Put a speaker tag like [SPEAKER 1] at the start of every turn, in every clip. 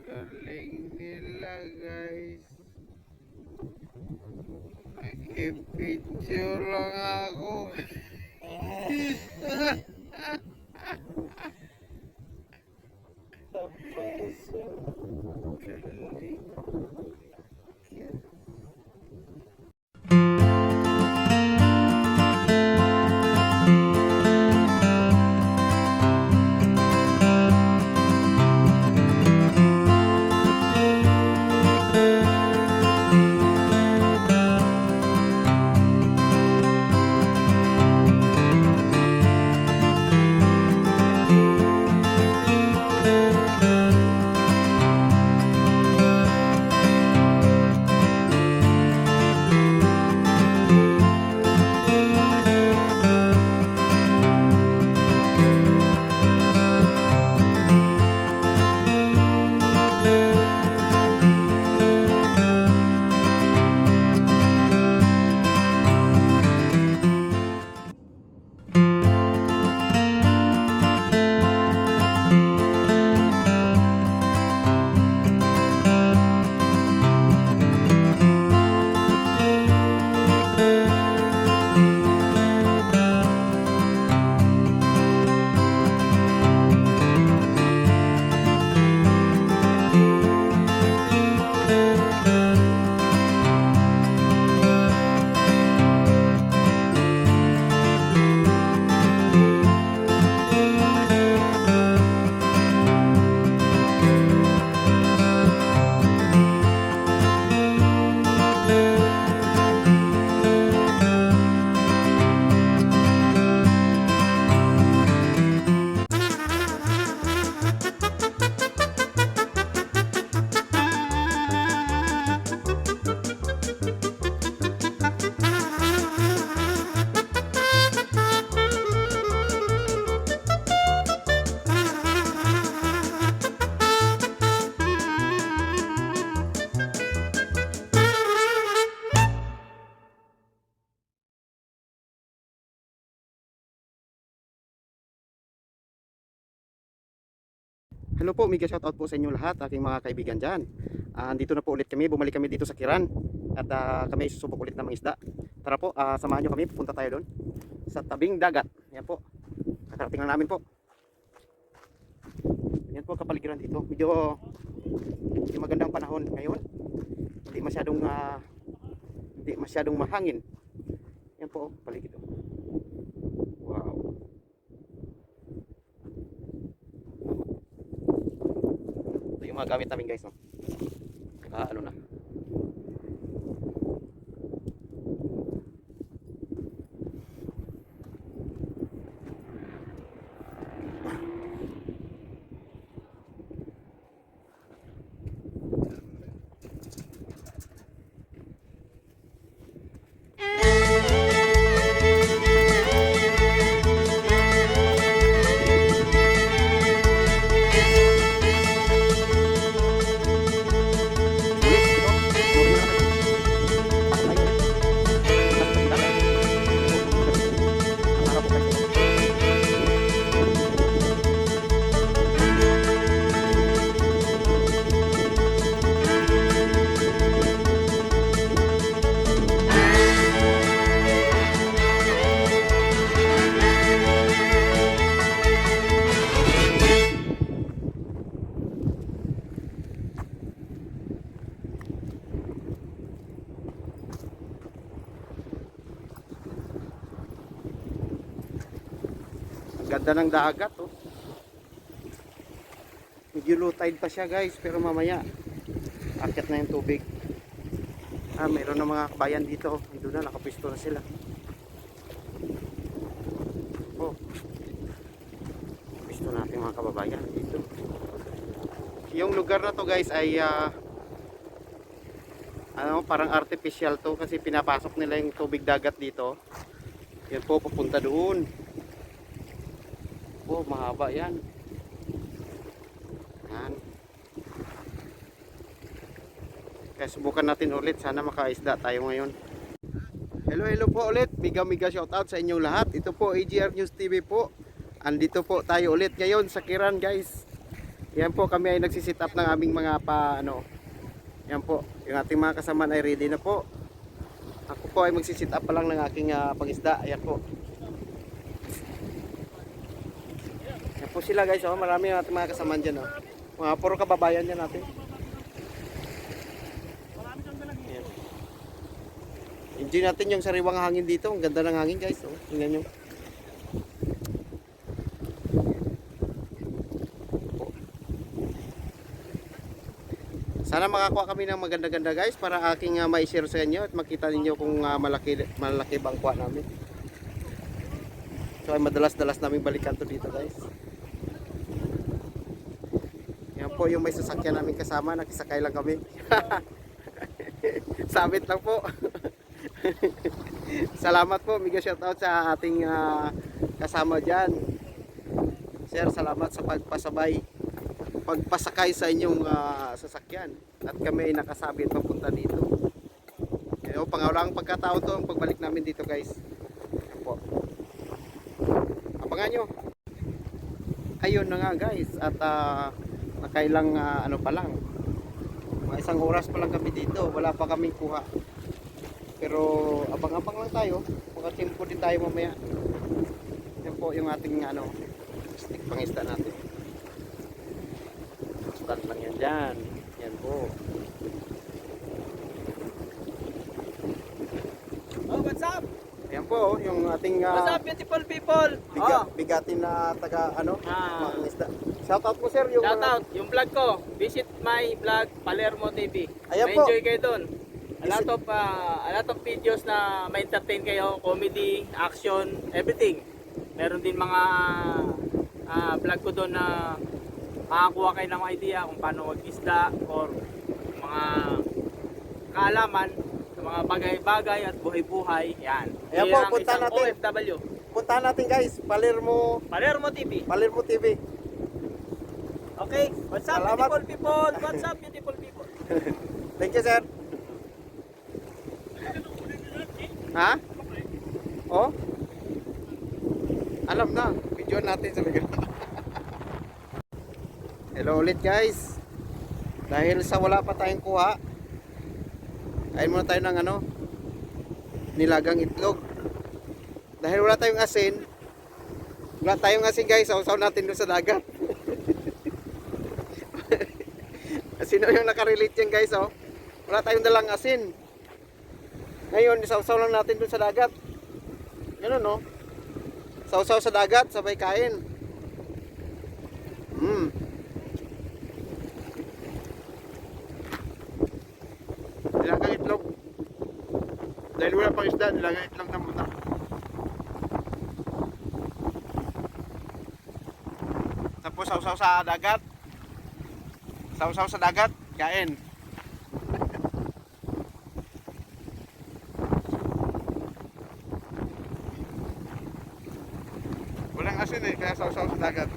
[SPEAKER 1] Galing nila guys. Nakipicture lang ako. Galing.
[SPEAKER 2] Hello po, mega shoutout po sa inyo lahat, aking mga kaibigan dyan. Andito na po ulit kami, bumalik kami dito sa Kiran. At kami susubok ulit ng mga isda. Tara po, samahan nyo kami, pupunta tayo doon sa tabing dagat. Yan po, kakarating na namin po. Yan po kapaligiran dito. Medyo magandang panahon ngayon. Hindi masyadong mahangin. Yan po, paligid. Wow. Yung mga gamit namin guys, no? Ano na. Ganda ng dagat, oh. Medyo low tide pa siya guys, pero mamaya akyat na yung tubig. Mayroon na mga kabayan dito. Doon na, nakapisto na sila. Oh, pisto natin mga kababayan dito. Yung lugar na to guys ay parang artificial to, kasi pinapasok nila yung tubig dagat dito. Yan po, papunta doon. Oh, mahaba yan. Yan. Kaya subukan natin ulit. Sana makaisda tayo ngayon. Hello po ulit. Mega shoutout sa inyong lahat. Ito po AGR News TV po. Andito po tayo ulit ngayon sa Kiran guys. Yan po, kami ay nagsisit up ng aming mga yan po, yung ating mga kasama ay ready na po. Ako po ay magsisit up pa lang ng aking pangisda. Ayan po. Yan po sila guys, oh. Marami yung ating mga kasama dyan, oh. Mga puro kababayan yan natin. Ayan. Enjoy natin yung sariwang hangin dito. Ang ganda ng hangin guys, oh. Tingnan nyo. Sana makakuha kami ng maganda-ganda guys para aking ma-share sa inyo at makita ninyo kung malaki bang kuha namin. So ay madalas-dalas namin balikan to dito guys. Yan po yung may sasakyan namin kasama, nakisakay lang kami. Sabit lang po. Salamat po, mega shoutout sa ating kasama dyan. Sir, salamat sa pagpasakay sa inyong sasakyan at kami ay nakasabit papunta dito. Kaya pangalawang pagkataon to ang pagbalik namin dito guys. Ayan po. Abangan nyo. Ayun na nga guys at nakailang pa lang. Mga isang oras pa lang kami dito. Wala pa kaming kuha. Pero abang-abang lang tayo. Makatimpo din tayo mamaya. Yan po yung ating stick pangisda natin. Start lang yan dyan. Yan po.
[SPEAKER 3] Oh, what's up?
[SPEAKER 2] Yan po, yung ating
[SPEAKER 3] What's up, beautiful people?
[SPEAKER 2] bigatin na taga
[SPEAKER 3] Ah.
[SPEAKER 2] mga isda. Shoutout po sir yung
[SPEAKER 3] Shout out, yung vlog ko. Visit my vlog, Palermo TV.
[SPEAKER 2] Ayan po.
[SPEAKER 3] Enjoy kayo doon. A lot of videos na ma-entertain kayo, comedy, action, everything. Meron din mga vlog ko doon na makakuha kayo ng idea kung paano mag-isda or mga kaalaman sa mga bagay-bagay at buhay-buhay. Yan.
[SPEAKER 2] Ayan po,
[SPEAKER 3] Yan ang
[SPEAKER 2] punta
[SPEAKER 3] isang
[SPEAKER 2] natin.
[SPEAKER 3] OFW.
[SPEAKER 2] puntahan natin guys, Palermo
[SPEAKER 3] Palermo TV.
[SPEAKER 2] TV.
[SPEAKER 3] Okay, what's up,
[SPEAKER 2] Salamat.
[SPEAKER 3] beautiful people? What's up, beautiful people?
[SPEAKER 2] Thank you sir. Ha? Oh? Alam na, video natin sa mga. Hello ulit guys. Dahil sa wala pa tayong kuha, kain muna tayo ng nilagang itlog. Dahil wala tayong asin guys, sausaw natin doon sa dagat. Sino yung nakarelate yan guys, oh? Wala tayong dalang asin. Ngayon, sausaw lang natin doon sa dagat. Ganun, no? Sausaw sa dagat, sabay kain. Nilagang itlog. Dahil wala pang isda, nilagang itlog na muna. Tapos sausaw sa dagat. Sausaw sa dagat, kain. Walang asin kaya sausaw sa dagat.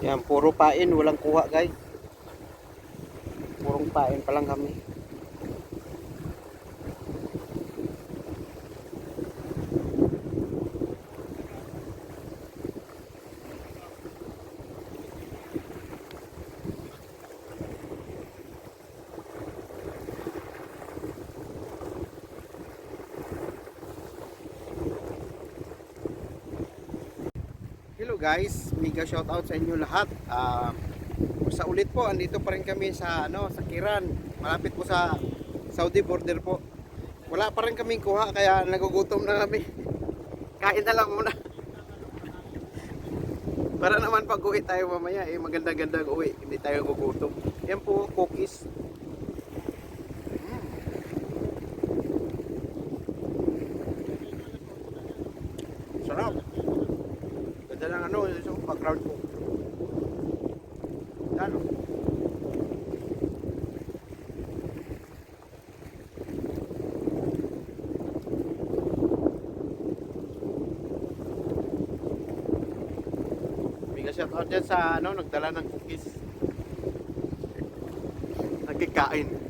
[SPEAKER 2] Yan, puro pain, walang kuha guys. Purong pain pa lang kami. Hello guys, mega shout out sa inyo lahat. Sa ulit po, andito pa rin kami sa sa Kiran, malapit po sa Saudi border po. Wala pa rin kaming kuha kaya nagugutom na kami. Kain na lang muna. Para naman pag uwi tayo mamaya maganda-ganda uwi, hindi tayo gugutom. Yan po, cookies. Sarap. Ganda lang yung background ko. Yan. shout out dyan sa ano, nagdala ng cookies. Nagkikain.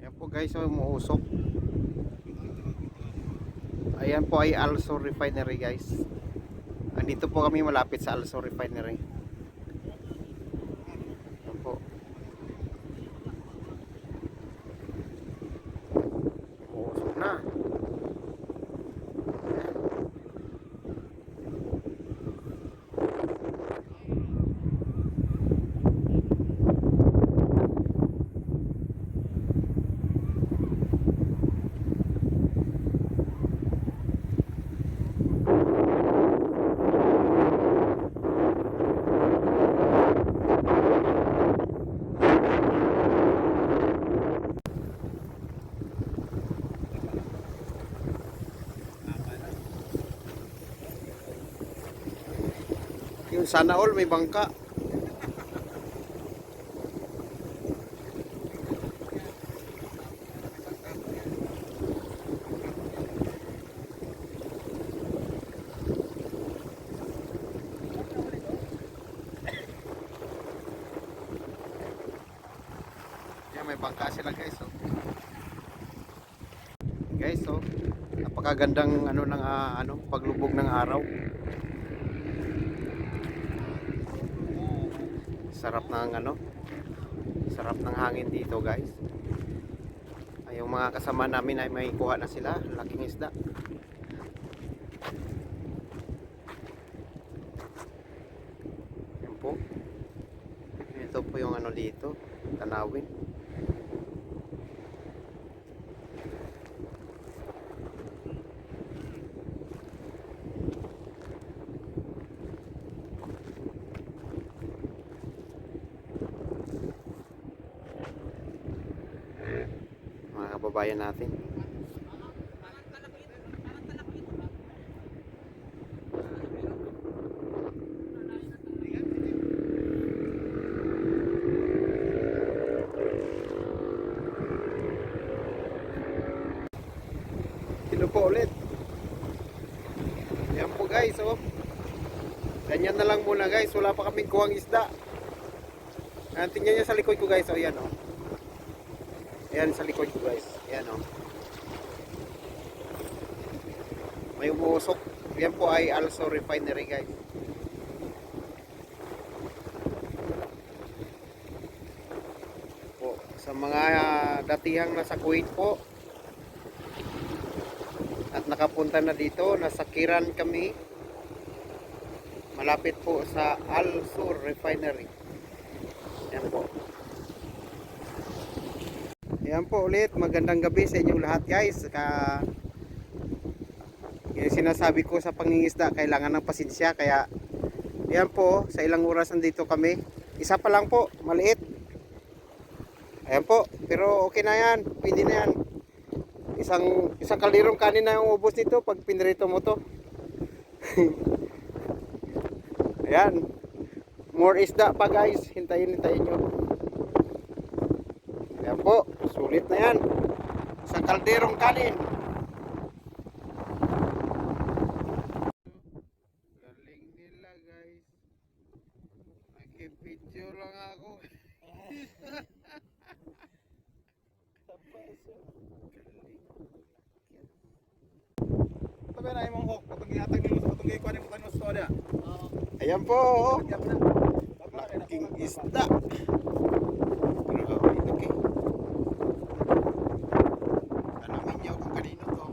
[SPEAKER 2] Ayan po guys, so umuusok. Ayan po ay Also Refinery guys. Andito po kami malapit sa Also Refinery. Ayan po. Umuusok na. Yung sana all may bangka. Yan, may bangka sila guys, oh. Guys, oh. Napakagandang ano ng paglubog ng araw. Sarap sarap ng hangin dito guys. Ay, yung mga kasama namin ay may kuha na sila, laking isda. Yan po. Ito po yung dito, tanawin. Kababayan natin. Sino po ulit? Yan po guys, oh. Ganyan na lang muna guys, wala pa kaming kuhang isda. Tingnan nyo sa likod ko guys, oh yan oh. Ayan sa likod ko guys. Ayan o. May umuusok. Yan po ay Also Refinery guys. Po, sa mga datihang nasa Kuwait po. At nakapunta na dito. Nasa Kiran kami. Malapit po sa Also Refinery. Ayan po. Ayan po ulit, magandang gabi sa inyong lahat guys. Yung sinasabi ko sa pangingisda, kailangan ng pasensya. Kaya ayan po, sa ilang oras nandito kami. Isa pa lang po, maliit. Ayan po, pero okay na yan, pwede na yan. Isang kalirong kanin na yung ubos nito pag pinirito mo to. Ayan, more isda pa guys, hintayin nyo. Ayan po, sulit na yan. Sa kalderong kanin.
[SPEAKER 1] Galing nila guys. Nakipidyo lang ako.
[SPEAKER 4] Tabi na imong hok, patong gihatag nimo sa patong gikuan mo kanus to dia.
[SPEAKER 2] Ayan po, oh.
[SPEAKER 4] Gyap na.
[SPEAKER 2] Laking isda. Grabe, laki. Alamin niyo kung kanino to.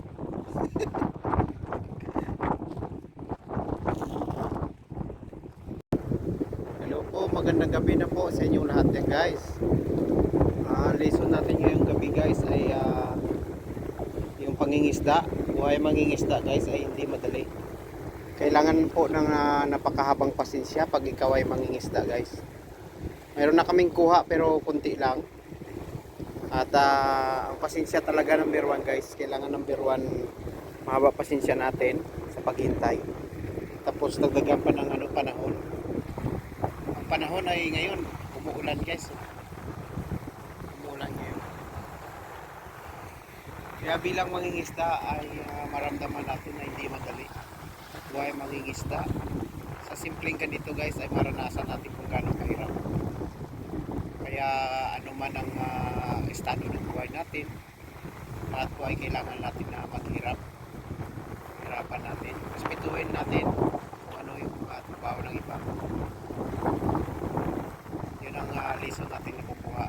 [SPEAKER 2] Hello po, magandang gabi na po sa inyong lahat yan guys. Lesson natin ngayong gabi guys ay yung pangingisda. Buhay mangingisda guys ay hindi madali. Kailangan po ng napakahabang pasensya pag ikaw ay mangingisda guys. Mayroon na kaming kuha pero kunti lang. At ang pasensya talaga number 1 guys. Kailangan number 1 mahaba pasensya natin sa paghintay. Tapos dagdagan pa ng panahon. Ang panahon ay ngayon umuulan guys. Umuulan ngayon. Kaya bilang mangingisda ay maramdaman natin na hindi madali. Buhay mangingisda. Sa simpleng ganito guys ay maranasan natin kung gaano kahirap. Kaya ano man ang estado ng buhay natin, lahat po ay kailangan natin na maghirap. Hirapan natin. Respetuhin natin kung ano yung trabaho ng iba. Yun ang lesson natin na kukuha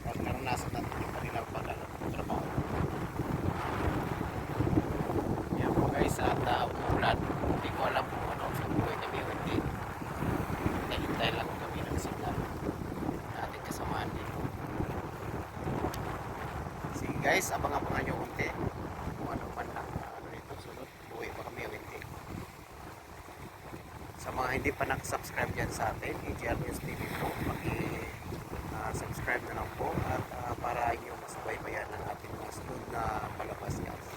[SPEAKER 2] pag naranasan natin yung kanilang pag-trabaho. Yan po guys, at umuulan. Hindi ko alam kung ano sa buhay kami o hindi. Hintay lang kami ng signal ating kasamaan dito. Sige guys, abang-abangan nyo kunti kung ano man lang ano dito sunod. Buhay pa kami o hindi. Sa mga hindi pa nakasubscribe dyan sa atin, AJR News TV po, subscribe na lang po at para inyo masubaybayan ang ating mga sunod na palabas guys.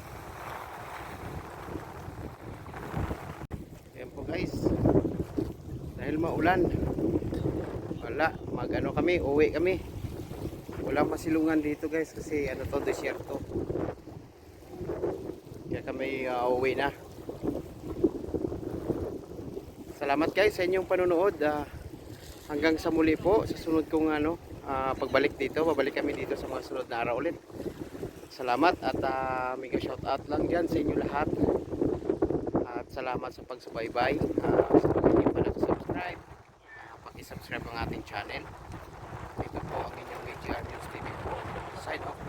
[SPEAKER 2] Ayan po guys, dahil maulan, wala, uwi kami. Walang masilungan dito guys kasi desierto. Kaya kami uwi na. Salamat guys sa inyong panonood. Hanggang sa muli po sa sunod kong pagbalik dito. Babalik kami dito sa mga sunod na araw ulit. Salamat at mega shout out lang dyan sa inyo lahat. At salamat sa pagsubaybay. Sa mga hindi pa nakasubscribe, paki-subscribe ang ating channel. Ito po ang inyong AJR News TV po. Sign off.